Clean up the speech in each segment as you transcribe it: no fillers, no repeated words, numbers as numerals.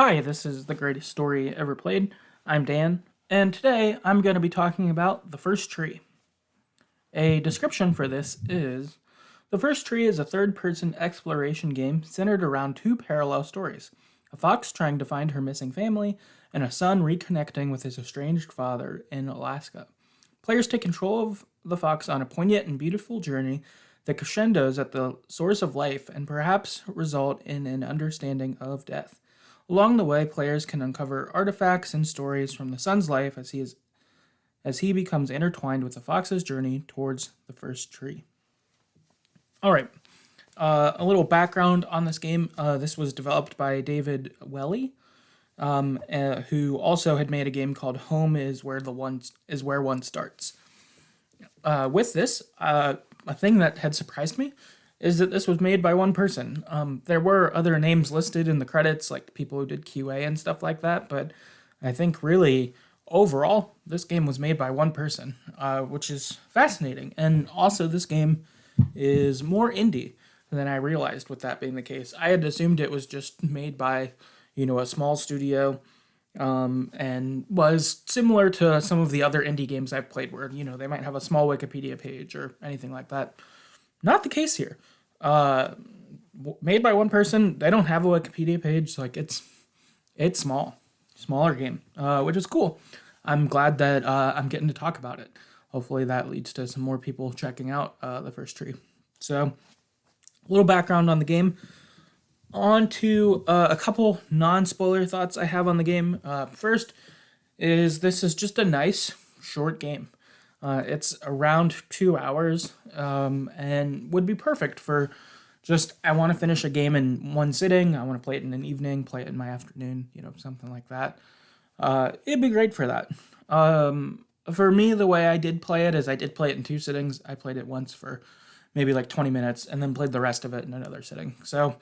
Hi, this is The Greatest Story Ever Played. I'm Dan, and today I'm going to be talking about The First Tree. A description for this is The First Tree is a third person exploration game centered around two parallel stories: a fox trying to find her missing family, and a son reconnecting with his estranged father in Alaska. Players take control of the fox on a poignant and beautiful journey that crescendos at the source of life and perhaps result in an understanding of death. Along the way, players can uncover artifacts and stories from the son's life as he becomes intertwined with the fox's journey towards the first tree. All right, a little background on this game. This was developed by David Wehle, who also had made a game called Home is where one starts. With this, a thing that had surprised me is that this was made by one person. There were other names listed in the credits, like people who did QA and stuff like that, but I think really overall, this game was made by one person, which is fascinating. And also, this game is more indie than I realized. With that being the case, I had assumed it was just made by, a small studio, and was similar to some of the other indie games I've played, where they might have a small Wikipedia page or anything like that. Not the case here. Uh, Made by one person. They don't have a Wikipedia page. Like it's smaller game, which is cool. I'm glad that I'm getting to talk about it. Hopefully that leads to some more people checking out the first tree. So, a little background on the game. On to a couple non-spoiler thoughts I have on the game. First is this is just a nice short game. It's around 2 hours, and would be perfect for just, I want to finish a game in one sitting. I want to play it in an evening, play it in my afternoon, something like that. It'd be great for that. For me, the way I did play it is I did play it in two sittings. I played it once for maybe like 20 minutes and then played the rest of it in another sitting. So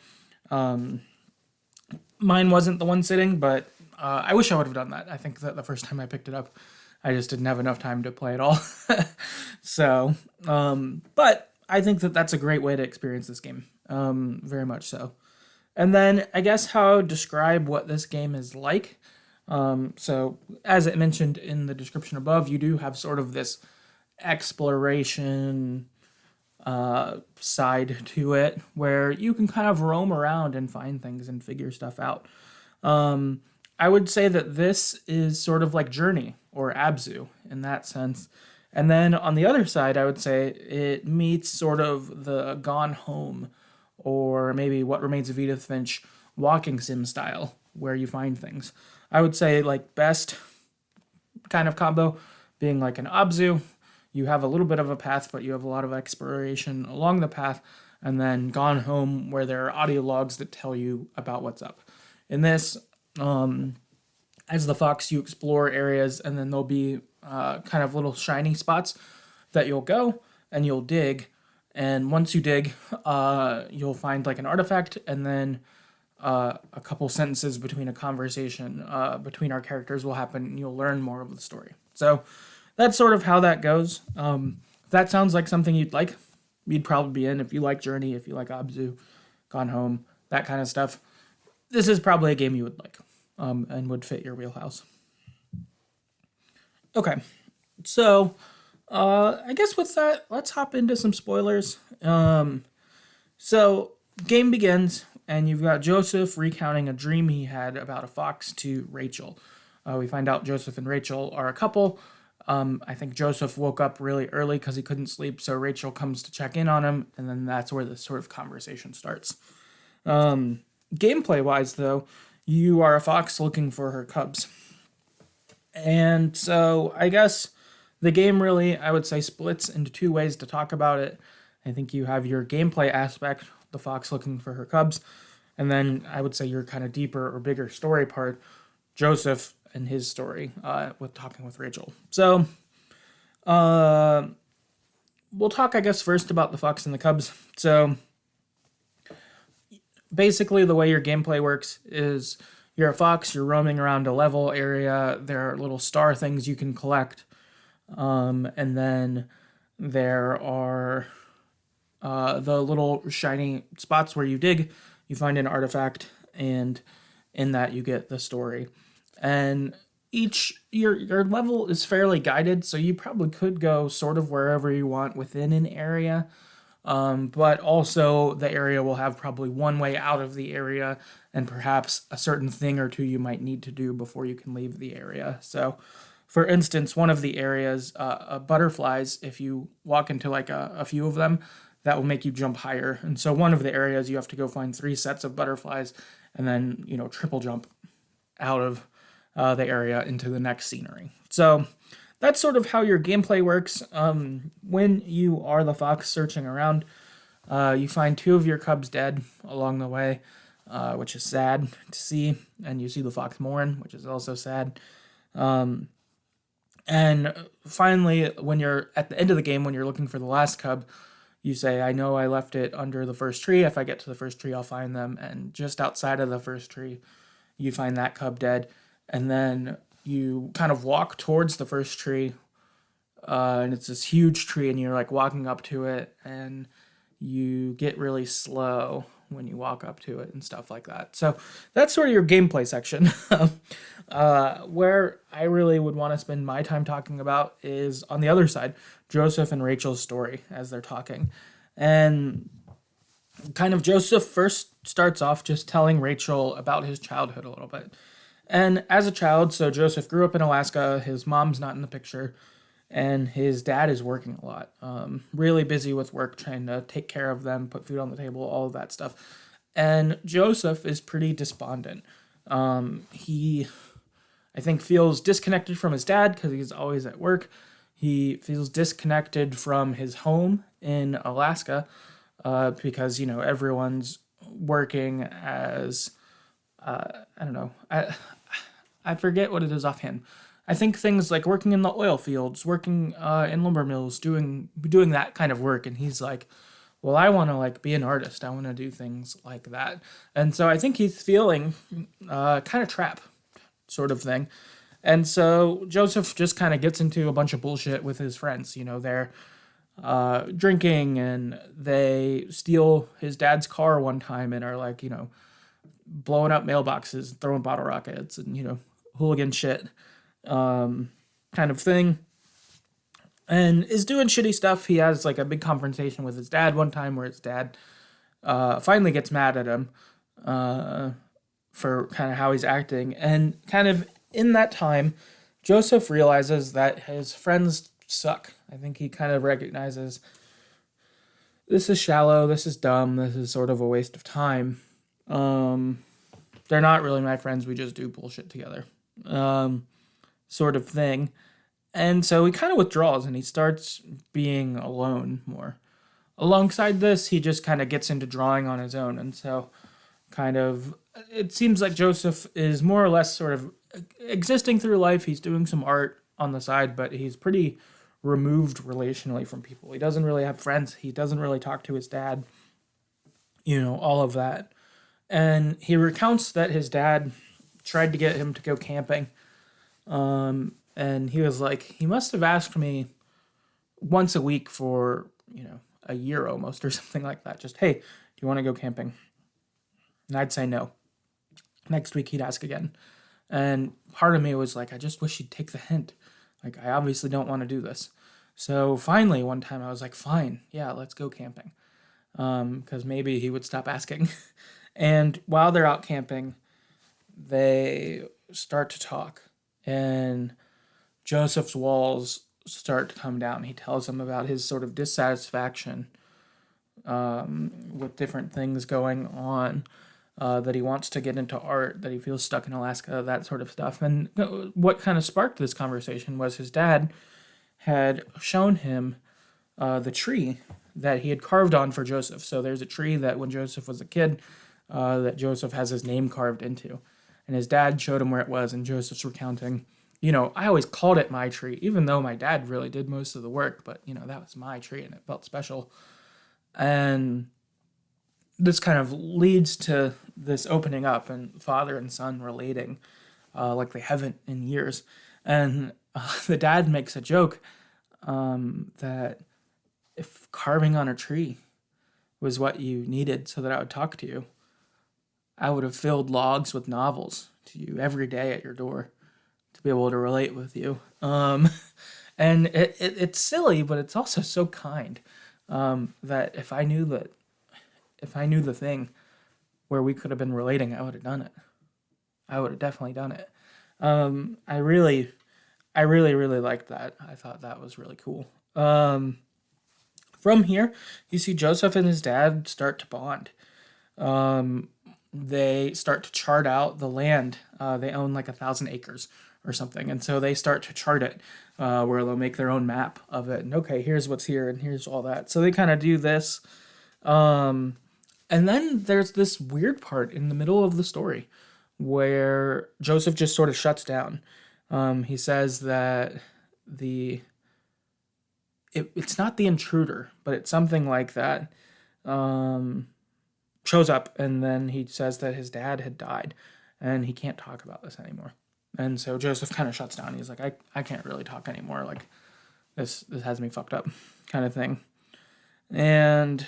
mine wasn't the one sitting, but I wish I would have done that. I think that the first time I picked it up, I just didn't have enough time to play it all. So, but I think that that's a great way to experience this game. Very much so. And then I guess how to describe what this game is like. So, as it mentioned in the description above, you do have sort of this exploration side to it where you can kind of roam around and find things and figure stuff out. I would say that this is sort of like Journey or Abzu in that sense. And then on the other side, I would say it meets sort of the Gone Home or maybe What Remains of Edith Finch walking sim style where you find things. I would say like best kind of combo being like an Abzu. You have a little bit of a path, but you have a lot of exploration along the path. And then Gone Home, where there are audio logs that tell you about what's up. In this, as the fox, you explore areas, and then there'll be kind of little shiny spots that you'll go and you'll dig. And once you dig, you'll find like an artifact, and then a couple sentences between a conversation between our characters will happen, and you'll learn more of the story. So that's sort of how that goes. If that sounds like something you'd like, you'd probably be in. If you like Journey, if you like Abzu, Gone Home, that kind of stuff, this is probably a game you would like, and would fit your wheelhouse. Okay, so I guess with that, let's hop into some spoilers. So game begins, and you've got Joseph recounting a dream he had about a fox to Rachel. We find out Joseph and Rachel are a couple. I think Joseph woke up really early because he couldn't sleep, so Rachel comes to check in on him, and then that's where this sort of conversation starts. Gameplay wise, though, you are a fox looking for her cubs. And so I guess the game really, I would say, splits into two ways to talk about it. I think you have your gameplay aspect, the fox looking for her cubs, and then I would say your kind of deeper or bigger story part, Joseph and his story with talking with Rachel. So we'll talk, I guess, first about the fox and the cubs. So basically, the way your gameplay works is you're a fox, you're roaming around a level area, there are little star things you can collect, and then there are the little shiny spots where you dig, you find an artifact, and in that you get the story. And your level is fairly guided, so you probably could go sort of wherever you want within an area. But also the area will have probably one way out of the area and perhaps a certain thing or two you might need to do before you can leave the area. So, for instance, one of the areas, butterflies, if you walk into like a few of them, that will make you jump higher. And so one of the areas you have to go find 3 sets of butterflies and then, triple jump out of the area into the next scenery. So that's sort of how your gameplay works. When you are the fox searching around, you find 2 of your cubs dead along the way, which is sad to see. And you see the fox mourn, which is also sad. And finally, when you're at the end of the game, when you're looking for the last cub, you say, I know I left it under the first tree. If I get to the first tree, I'll find them. And just outside of the first tree, you find that cub dead. And then you kind of walk towards the first tree. And it's this huge tree, and you're like walking up to it. And you get really slow when you walk up to it and stuff like that. So that's sort of your gameplay section. Where I really would want to spend my time talking about is on the other side, Joseph and Rachel's story as they're talking. And kind of Joseph first starts off just telling Rachel about his childhood a little bit. And as a child, so Joseph grew up in Alaska, his mom's not in the picture, and his dad is working a lot. Really busy with work, trying to take care of them, put food on the table, all of that stuff. And Joseph is pretty despondent. He, I think, feels disconnected from his dad because he's always at work. He feels disconnected from his home in Alaska because, everyone's working as, I don't know, I forget what it is offhand. I think things like working in the oil fields, working in lumber mills, doing that kind of work. And he's like, well, I want to be an artist. I want to do things like that. And so I think he's feeling kind of trapped sort of thing. And so Joseph just kind of gets into a bunch of bullshit with his friends. They're drinking, and they steal his dad's car one time and are blowing up mailboxes, throwing bottle rockets, and, hooligan shit kind of thing. And is doing shitty stuff. He has a big confrontation with his dad one time where his dad finally gets mad at him for kind of how he's acting. And kind of in that time, Joseph realizes that his friends suck. I think he kind of recognizes this is shallow, this is dumb, this is sort of a waste of time. They're not really my friends, we just do bullshit together. Sort of thing. And so he kind of withdraws and he starts being alone more. Alongside this, he just kind of gets into drawing on his own. And so it seems like Joseph is more or less sort of existing through life. He's doing some art on the side, but he's pretty removed relationally from people. He doesn't really have friends. He doesn't really talk to his dad, all of that. And he recounts that his dad tried to get him to go camping. And he was like, he must have asked me once a week for, a year almost or something like that. Just, hey, do you want to go camping? And I'd say no. Next week he'd ask again. And part of me was like, I just wish he'd take the hint. I obviously don't want to do this. So finally, one time I was like, fine, yeah, let's go camping. Because maybe he would stop asking. And while they're out camping, they start to talk. And Joseph's walls start to come down. He tells him about his sort of dissatisfaction with different things going on, that he wants to get into art, that he feels stuck in Alaska, that sort of stuff. And what kind of sparked this conversation was his dad had shown him the tree that he had carved on for Joseph. So there's a tree that when Joseph was a kid, that Joseph has his name carved into. And his dad showed him where it was, and Joseph's recounting, I always called it my tree, even though my dad really did most of the work, but, that was my tree, and it felt special. And this kind of leads to this opening up, and father and son relating like they haven't in years. And the dad makes a joke that if carving on a tree was what you needed so that I would talk to you, I would have filled logs with novels to you every day at your door to be able to relate with you. And it's silly, but it's also so kind. That if I knew the thing where we could have been relating, I would have done it. I would have definitely done it. I really, really liked that. I thought that was really cool. From here, you see Joseph and his dad start to bond. They start to chart out the land. They own like 1,000 acres or something, and so they start to chart it, where they'll make their own map of it. And okay, here's what's here, and here's all that. So they kind of do this, and then there's this weird part in the middle of the story where Joseph just sort of shuts down. He says that it's not the intruder, but it's something like that. Shows up, and then he says that his dad had died, and he can't talk about this anymore. And so Joseph kind of shuts down. He's like, I can't really talk anymore. Like this has me fucked up, kind of thing. And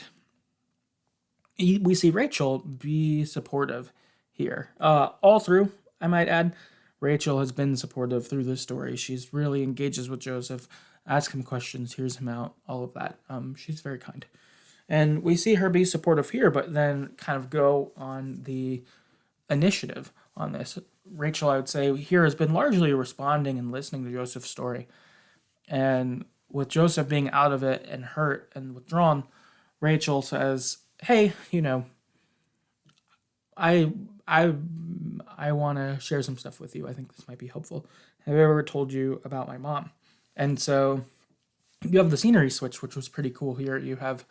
we see Rachel be supportive here. All through, I might add, Rachel has been supportive through this story. She's really engages with Joseph, asks him questions, hears him out, all of that. She's very kind. And we see her be supportive here, but then kind of go on the initiative on this. Rachel, I would say, here has been largely responding and listening to Joseph's story. And with Joseph being out of it and hurt and withdrawn, Rachel says, hey, I want to share some stuff with you. I think this might be helpful. Have I ever told you about my mom? And so you have the scenery switch, which was pretty cool here. You have,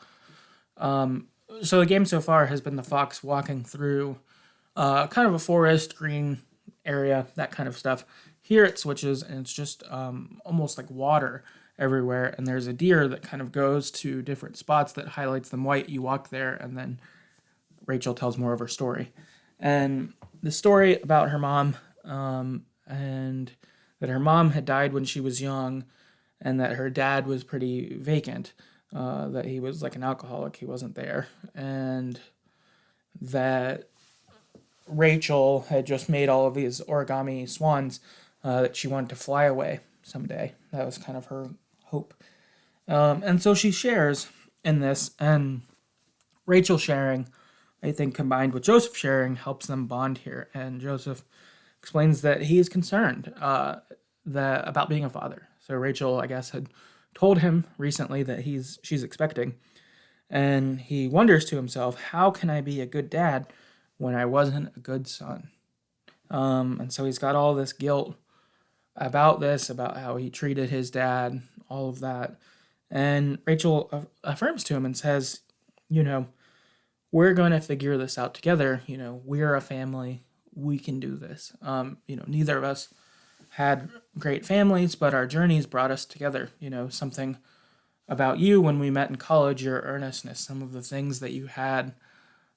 so the game so far has been the fox walking through kind of a forest, green area, that kind of stuff. Here it switches, and it's just almost like water everywhere. And there's a deer that kind of goes to different spots that highlights them white. You walk there, and then Rachel tells more of her story. And the story about her mom, and that her mom had died when she was young, and that her dad was pretty vacant, that he was like an alcoholic, he wasn't there, and that Rachel had just made all of these origami swans that she wanted to fly away someday. That was kind of her hope. And so she shares in this, and Rachel sharing, I think, combined with Joseph sharing, helps them bond here. And Joseph explains that he is concerned about being a father. So Rachel, I guess, had told him recently that she's expecting, and he wonders to himself, how can I be a good dad when I wasn't a good son? And so he's got all this guilt about this, about how he treated his dad, all of that. And Rachel affirms to him and says, we're going to figure this out together. We're a family. We can do this. Neither of us had great families, but our journeys brought us together. Something about you when we met in college, your earnestness, some of the things that you had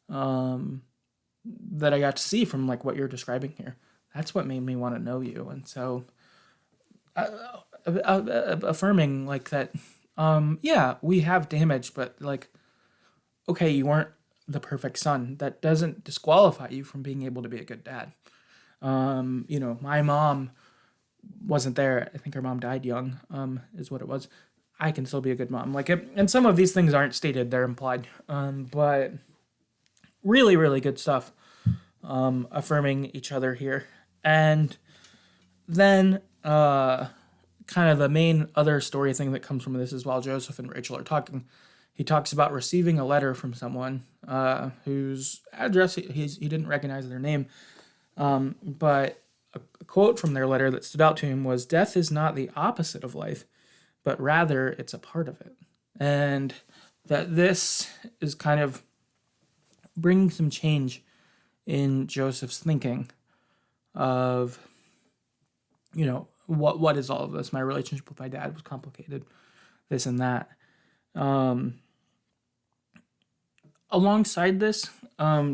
that I got to see from like what you're describing here. That's what made me want to know you. And so affirming like that, yeah, we have damage, but like, okay, you weren't the perfect son. That doesn't disqualify you from being able to be a good dad. My mom wasn't there. I think her mom died young, is what it was. I can still be a good mom. And some of these things aren't stated, they're implied. But really, really good stuff. Affirming each other here. And then kind of the main other story thing that comes from this is while Joseph and Rachel are talking, he talks about receiving a letter from someone whose address he didn't recognize their name. But a quote from their letter that stood out to him was, "Death is not the opposite of life, but rather it's a part of it." And that this is kind of bringing some change in Joseph's thinking of, what is all of this? My relationship with my dad was complicated, this and that. Alongside this,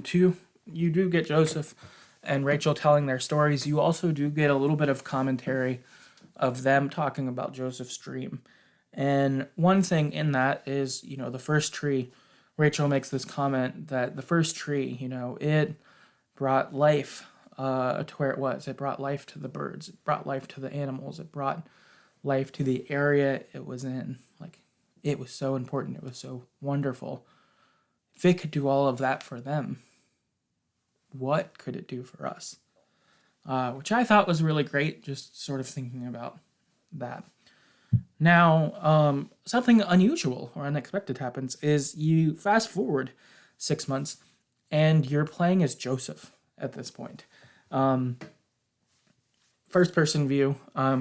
too, you do get Joseph and Rachel telling their stories. You also do get a little bit of commentary of them talking about Joseph's dream. And one thing in that is, the first tree. Rachel makes this comment that the first tree, it brought life to where it was. It brought life to the birds. It brought life to the animals. It brought life to the area it was in. Like, it was so important. It was so wonderful. If it could do all of that for them, what could it do for us? Which I thought was really great, just sort of thinking about that. Now, something unusual or unexpected happens is you fast forward 6 months and you're playing as Joseph at this point. First person view.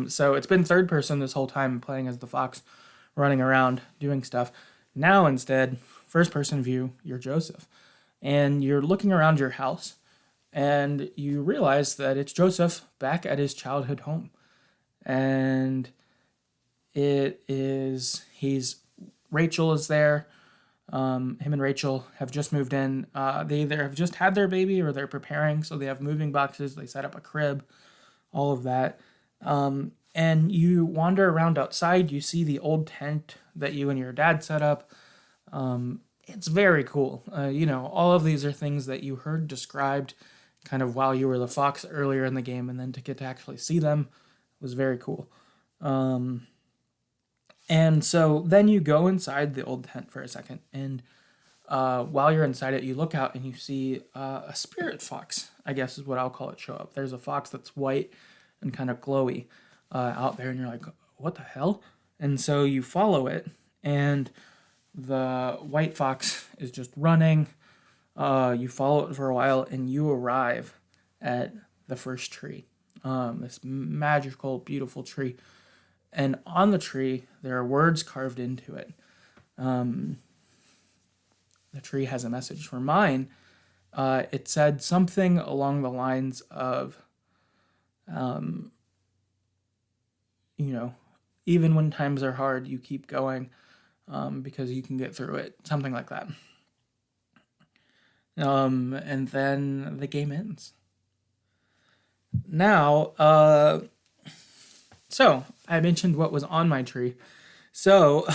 So it's been third person this whole time, playing as the fox, running around, doing stuff. Now instead, first person view, you're Joseph. And you're looking around your house and you realize that it's Joseph back at his childhood home. And Rachel is there. Him and Rachel have just moved in. They either have just had their baby or they're preparing, so they have moving boxes, they set up a crib, all of that. And you wander around outside, you see the old tent that you and your dad set up. It's very cool. All of these are things that you heard described kind of while you were the fox earlier in the game, and then to get to actually see them was very cool. And so then you go inside the old tent for a second, and while you're inside it, you look out and you see a spirit fox, I guess is what I'll call it, show up. There's a fox that's white and kind of glowy out there, and you're like, what the hell? And so you follow it, and the white fox is just running. You follow it for a while, and you arrive at the first tree, this magical, beautiful tree. And on the tree, there are words carved into it. The tree has a message. For mine, it said something along the lines of, even when times are hard, you keep going because you can get through it. Something like that. And then the game ends. Now, so I mentioned what was on my tree. So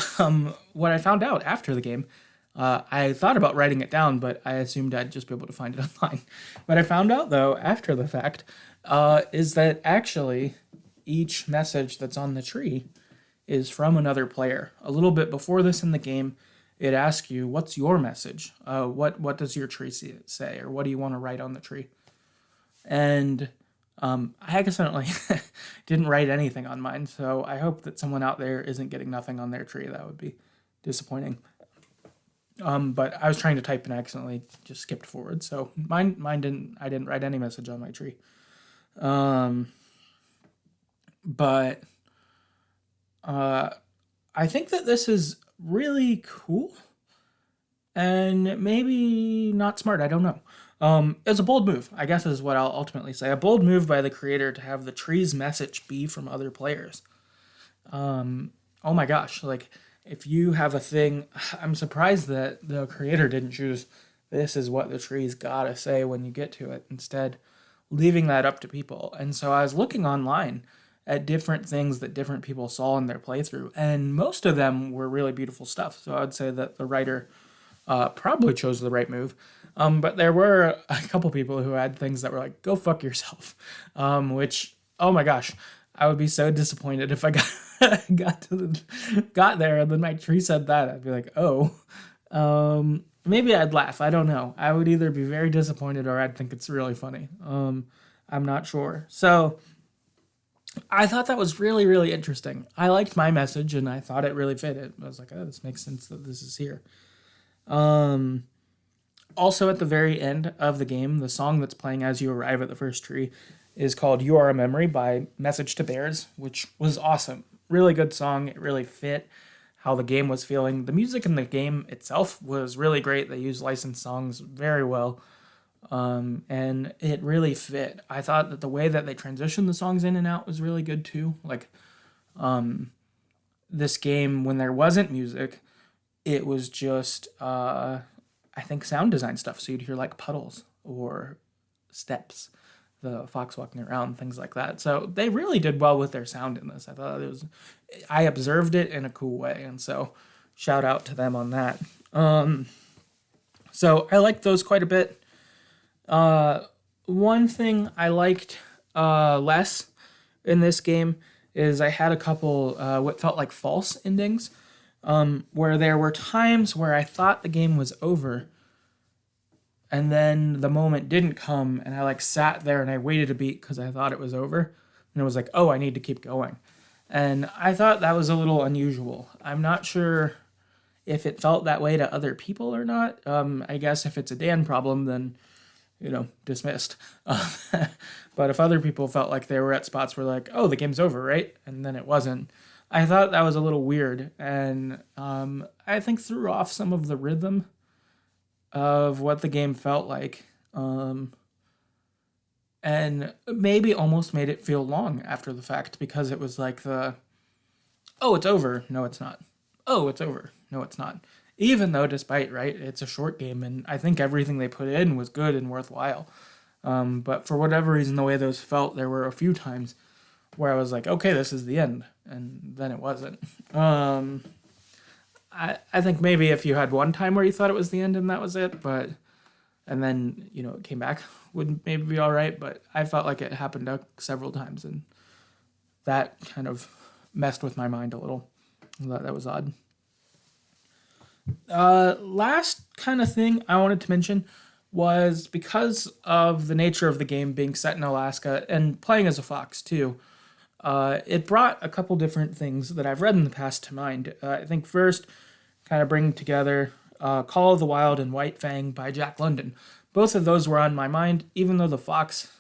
what I found out after the game, I thought about writing it down, but I assumed I'd just be able to find it online. What I found out, though, after the fact, is that actually each message that's on the tree is from another player. A little bit before this in the game, it asks you, what's your message? What does your tree say? Or what do you want to write on the tree? And I accidentally didn't write anything on mine, so I hope that someone out there isn't getting nothing on their tree. That would be disappointing. But I was trying to type and accidentally just skipped forward, so I didn't write any message on my tree. But I think that this is really cool and maybe not smart. I don't know. It's a bold move, I guess is what I'll ultimately say. A bold move by the creator to have the tree's message be from other players. Oh my gosh, like, if you have a thing, I'm surprised that the creator didn't choose, this is what the tree's gotta say when you get to it, instead leaving that up to people. And so I was looking online at different things that different people saw in their playthrough, and most of them were really beautiful stuff. So I would say that the writer probably chose the right move. But there were a couple people who had things that were like, go fuck yourself. Which, oh my gosh, I would be so disappointed if I got there and then my tree said that. I'd be like, oh, maybe I'd laugh. I don't know. I would either be very disappointed or I'd think it's really funny. I'm not sure. So I thought that was really, really interesting. I liked my message and I thought it really fit it. I was like, oh, this makes sense that this is here. Also, at the very end of the game, the song that's playing as you arrive at the first tree is called You Are a Memory by Message to Bears, which was awesome. Really good song. It really fit how the game was feeling. The music in the game itself was really great. They used licensed songs very well, and it really fit. I thought that the way that they transitioned the songs in and out was really good too. Like, this game, when there wasn't music, it was just, I think, sound design stuff. So you'd hear like puddles or steps, the fox walking around, things like that. So they really did well with their sound in this. I observed it in a cool way. And so shout out to them on that. So I liked those quite a bit. one thing I liked less in this game is I had a couple what felt like false endings, where there were times where I thought the game was over, and then the moment didn't come, and I like sat there and I waited a beat because I thought it was over, and it was like, oh, I need to keep going, and I thought that was a little unusual. I'm not sure if it felt that way to other people or not. I guess if it's a Dan problem, then dismissed. But if other people felt like they were at spots where like, oh, the game's over, right? And then it wasn't, I thought that was a little weird. And I think threw off some of the rhythm of what the game felt like. And maybe almost made it feel long after the fact because it was like oh, it's over. No, it's not. Oh, it's over. No, it's not. Even though, despite, right, it's a short game, and I think everything they put in was good and worthwhile. But for whatever reason, the way those felt, there were a few times where I was like, okay, this is the end, and then it wasn't. I think maybe if you had one time where you thought it was the end and that was it, and then, it came back, would maybe be all right, but I felt like it happened several times, and that kind of messed with my mind a little. That was odd. Last kind of thing I wanted to mention was because of the nature of the game being set in Alaska and playing as a fox too, it brought a couple different things that I've read in the past to mind. I think first, kind of bring together Call of the Wild and White Fang by Jack London. Both of those were on my mind, even though the fox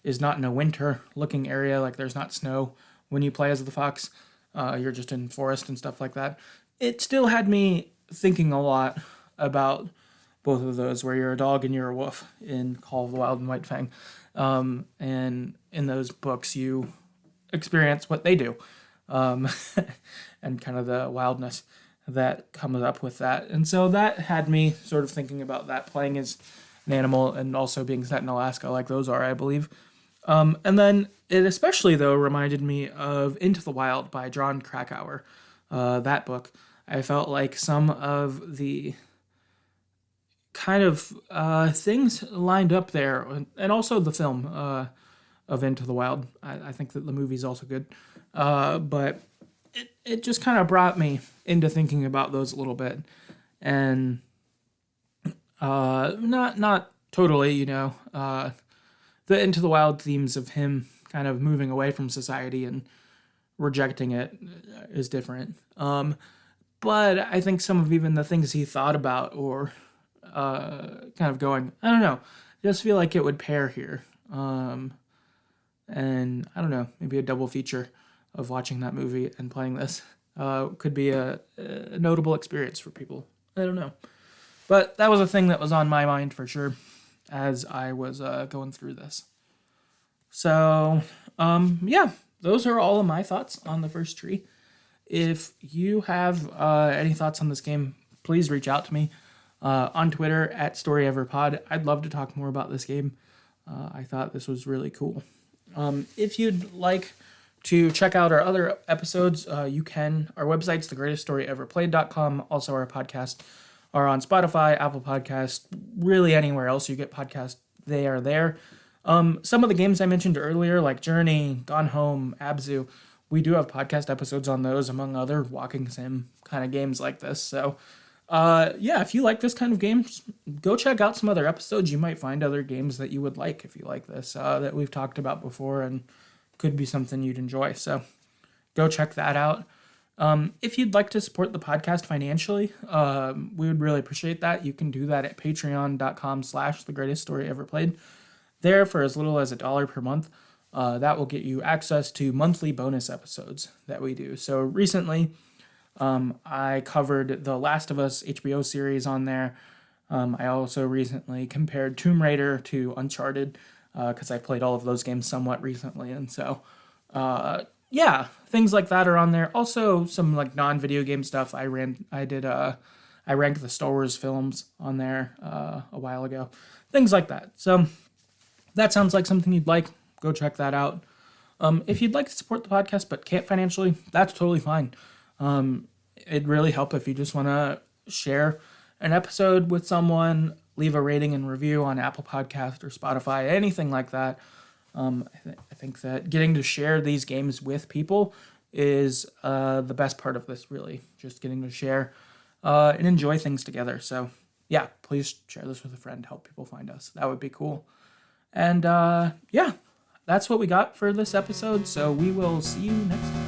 is not in a winter-looking area, like there's not snow when you play as the fox. You're just in forest and stuff like that. It still had me thinking a lot about both of those, where you're a dog and you're a wolf in Call of the Wild and White Fang. And in those books, you experience what they do, and kind of the wildness that comes up with that. And so that had me sort of thinking about that, playing as an animal and also being set in Alaska like those are, I believe. And then it especially, though, reminded me of Into the Wild by John Krakauer, that book. I felt like some of the kind of things lined up there, and also the film of Into the Wild. I think that the movie's also good, but it just kind of brought me into thinking about those a little bit, and not totally, the Into the Wild themes of him kind of moving away from society and rejecting it is different. But I think some of even the things he thought about or kind of going, I don't know, I just feel like it would pair here. And I don't know, maybe a double feature of watching that movie and playing this could be a notable experience for people. I don't know. But that was a thing that was on my mind for sure as I was going through this. So, yeah, those are all of my thoughts on the first tree. If you have any thoughts on this game, please reach out to me on Twitter at StoryEverPod. I'd love to talk more about this game. I thought this was really cool. If you'd like to check out our other episodes, you can. Our website's TheGreatestStoryEverPlayed.com. Also, our podcasts are on Spotify, Apple Podcasts, really anywhere else you get podcasts, they are there. Some of the games I mentioned earlier, like Journey, Gone Home, Abzu, we do have podcast episodes on those, among other walking sim kind of games like this. So, yeah, if you like this kind of game, go check out some other episodes. You might find other games that you would like if you like this, that we've talked about before and could be something you'd enjoy. So go check that out. If you'd like to support the podcast financially, we would really appreciate that. You can do that at patreon.com/thegreateststoryeverplayed. There, for as little as $1 per month, that will get you access to monthly bonus episodes that we do. So recently, I covered the Last of Us HBO series on there. I also recently compared Tomb Raider to Uncharted, because I played all of those games somewhat recently. And so, yeah, things like that are on there. Also, some like non-video game stuff. I ranked the Star Wars films on there a while ago. Things like that. So that sounds like something you'd like. Go check that out. If you'd like to support the podcast but can't financially, that's totally fine. It'd really help if you just want to share an episode with someone leave a rating and review on Apple Podcast or Spotify, anything like that. I think that getting to share these games with people is the best part of this, really. Just getting to share and enjoy things together. So, yeah, please share this with a friend. Help people find us. That would be cool. And, yeah, that's what we got for this episode. So we will see you next time.